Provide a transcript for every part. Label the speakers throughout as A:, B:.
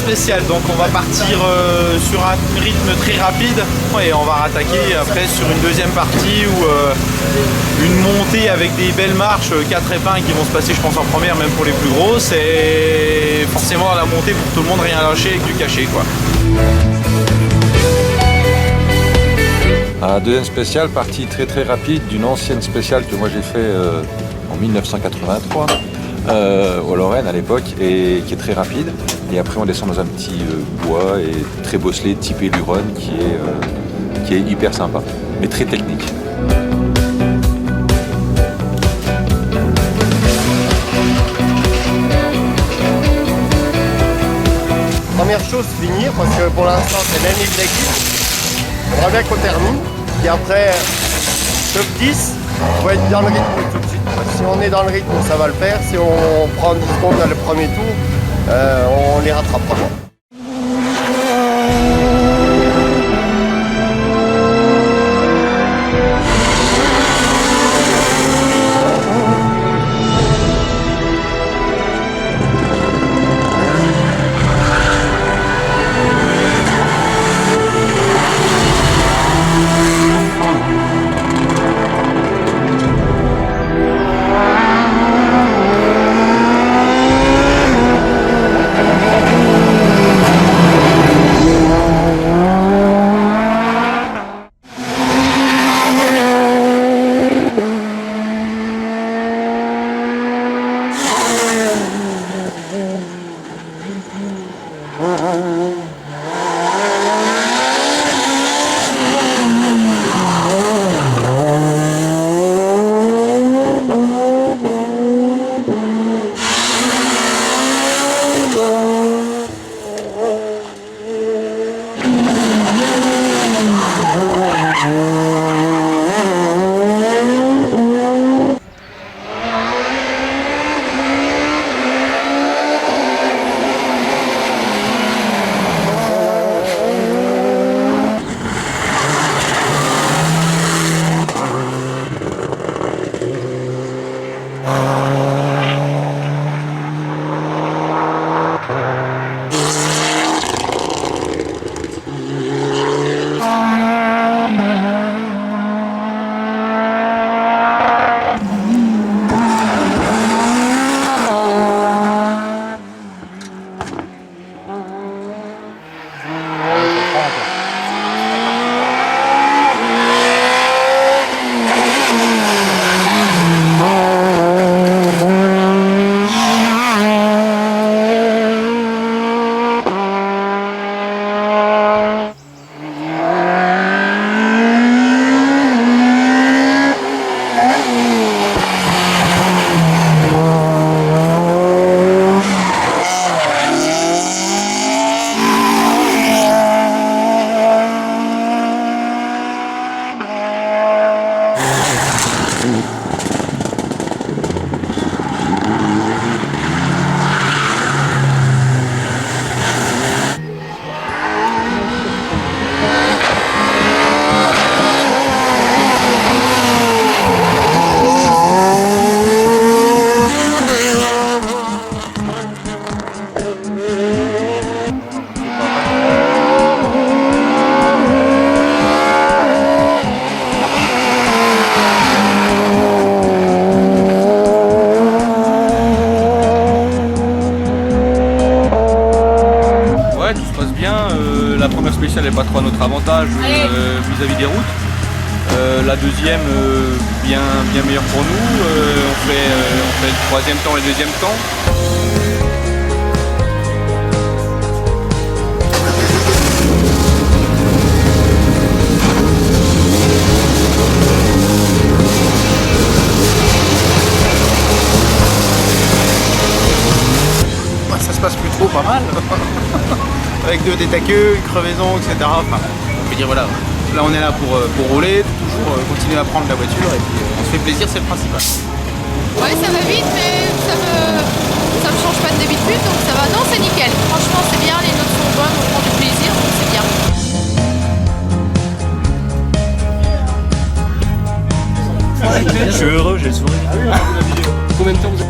A: spécial, donc on va partir sur un rythme très rapide et on va attaquer après sur une deuxième partie où une montée avec des belles marches, 4 épingles qui vont se passer je pense en première même pour les plus grosses, et forcément à la montée pour tout le monde rien lâcher avec du cachet quoi.
B: Un deuxième spécial, partie très rapide d'une ancienne spéciale que moi j'ai fait en 1983 au Lorraine à l'époque, et qui est très rapide. Et après on descend dans un petit bois et très bosselé type Luron qui est hyper sympa, mais très technique.
C: Première chose, finir, parce que pour l'instant c'est même l'objectif. J'aimerais bien qu'on termine, et après, top 10, on va être dans le rythme tout de suite. Si on est dans le rythme, ça va le faire. Si on prend 10 secondes dans le premier tour, on les rattrapera pas.
A: La première spéciale n'est pas trop à notre avantage vis-à-vis des routes. La deuxième, bien meilleure pour nous. On fait le troisième temps et le deuxième temps.
C: Ça se passe plutôt pas mal. Avec deux détaqueux, une crevaison, etc. Enfin, on peut dire voilà, là on est là pour rouler, toujours continuer à prendre la voiture et puis on se fait plaisir, c'est le principal.
D: Ouais, ça va vite, mais ça me change pas de d'habitude, donc ça va. Non, c'est nickel. Franchement, c'est bien, les notes sont bonnes, on prend du plaisir, donc c'est bien.
A: Je suis heureux, j'ai le sourire.
C: Combien de temps vous avez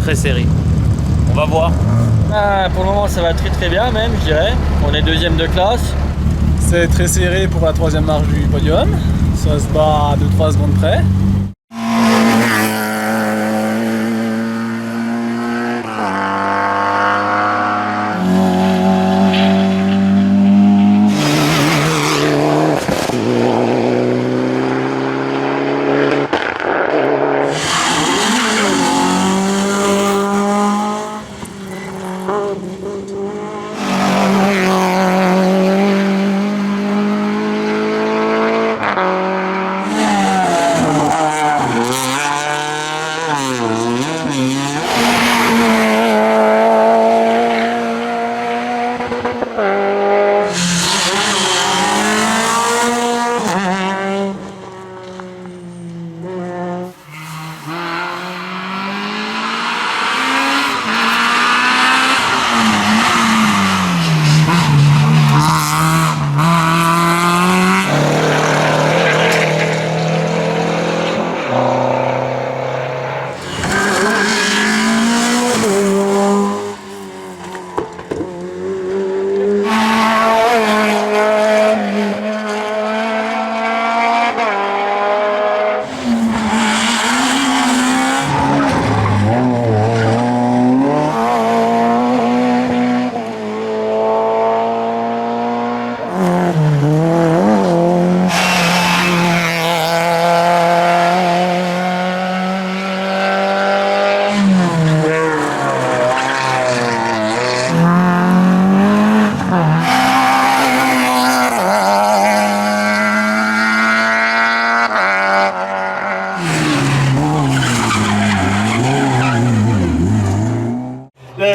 E: très serré. On va voir.
F: Pour le moment ça va très bien même, je dirais. On est deuxième de classe.
G: C'est très serré pour la troisième marche du podium. Ça se bat à 2-3 secondes près.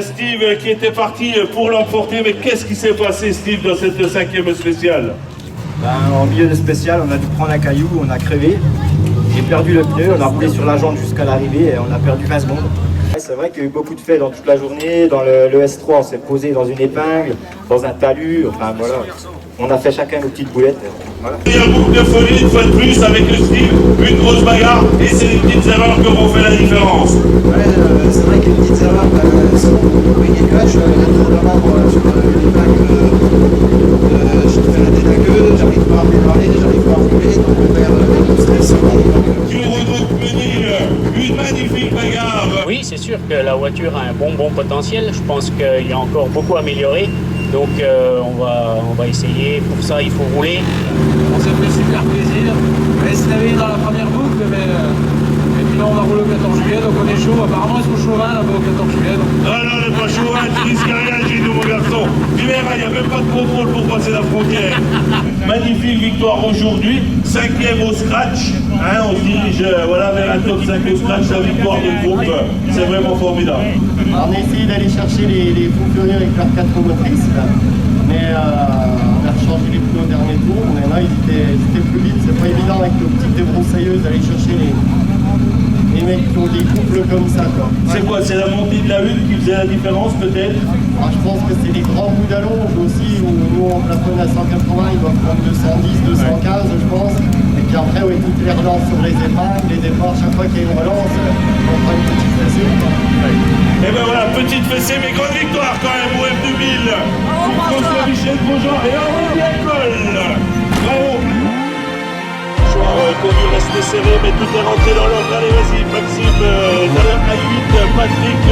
H: Steve qui était parti pour l'emporter, mais qu'est-ce qui s'est passé, Steve, dans cette 5e spéciale?
I: En milieu de spécial, on a dû prendre un caillou, on a crevé. J'ai perdu le pneu, on a roulé sur la jante jusqu'à l'arrivée et on a perdu 20 secondes. C'est vrai qu'il y a eu beaucoup de faits dans toute la journée. Dans le S3, on s'est posé dans une épingle, dans un talus, enfin voilà. On a fait chacun nos petites boulettes. Voilà.
H: Il y a beaucoup de folie, une fois de plus, avec le Steve, une grosse bagarre, et c'est les petites erreurs qui auront fait la différence.
I: Ouais, c'est vrai qu'il y a une petite erreur, oui, des nuages, notamment sur l'épingle, j'ai fait la tête à queue, j'arrive pas à démarrer, j'arrive pas à rouler, donc le père est stress.
H: Tu regroupe une magnifique bagarre.
E: Oui, c'est sûr que la voiture a un bon potentiel. Je pense qu'il y a encore beaucoup à améliorer. Donc on va essayer. Pour ça, il faut rouler.
G: On s'est fait super plaisir. On allait se réveiller dans la première boucle, et puis là on va rouler au 14 juillet, donc on est chaud. Apparemment ils sont chauvins là-bas au 14 juillet. Donc...
H: Ah non, on n'est pas chaud, hein, tu risques rien, j'ai dit mon garçon. Tu verras, il n'y a même pas de contrôle pour passer la frontière. Magnifique victoire aujourd'hui, 5e au scratch. Hein, on se dirige voilà, vers un top 5 au scratch, la victoire de groupe. C'est vraiment formidable.
C: On a essayé d'aller chercher les fous furieux avec leurs 4 motrices, mais on a changé les pneus au dernier tour. Mais là, ils étaient plus vite. C'est pas évident avec nos petites débroussailleuses d'aller chercher les mecs qui ont des couples comme ça.
H: C'est quoi? C'est la montée de la hutte qui faisait la différence peut-être?
C: Je pense que c'est les grands bouts d'allonge aussi, où nous on plafonne à 180, ils doivent prendre 210, 215 je pense. Et puis après, oui, toutes les relances sur les épingles, les départs, chaque fois qu'il y a une relance, on prend une petite fessée.
H: Et ben voilà, petite fessée, mais grande victoire quand même au F2000. François Michel Grosjean et Henri École. Bravo. Conduit resté serré, mais tout est rentré dans l'ordre. Allez, vas-y, Maxime, A8, Patrick,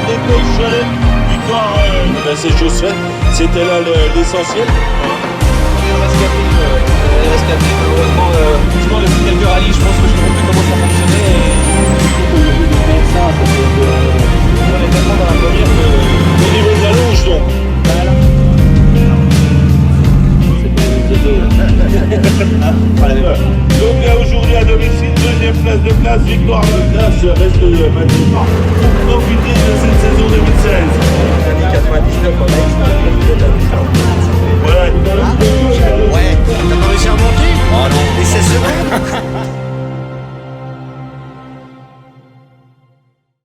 H: École Chalet. Victoire, ben c'est chose faite. C'était là l'essentiel.
F: Malheureusement, depuis quelques rallyes, je pense que j'ai compris comment ça fonctionnait. On est tellement dans la première que...
H: Au niveau de la longe, donc. Donc là aujourd'hui à domicile, 2e place de classe, victoire de classe, reste maintenant pour profiter de cette saison 2016.
I: L'année 99, on a expliqué la différence.
H: Voilà.
I: Ouais, t'as pas réussi à remonter? Oh non. Et 16 secondes.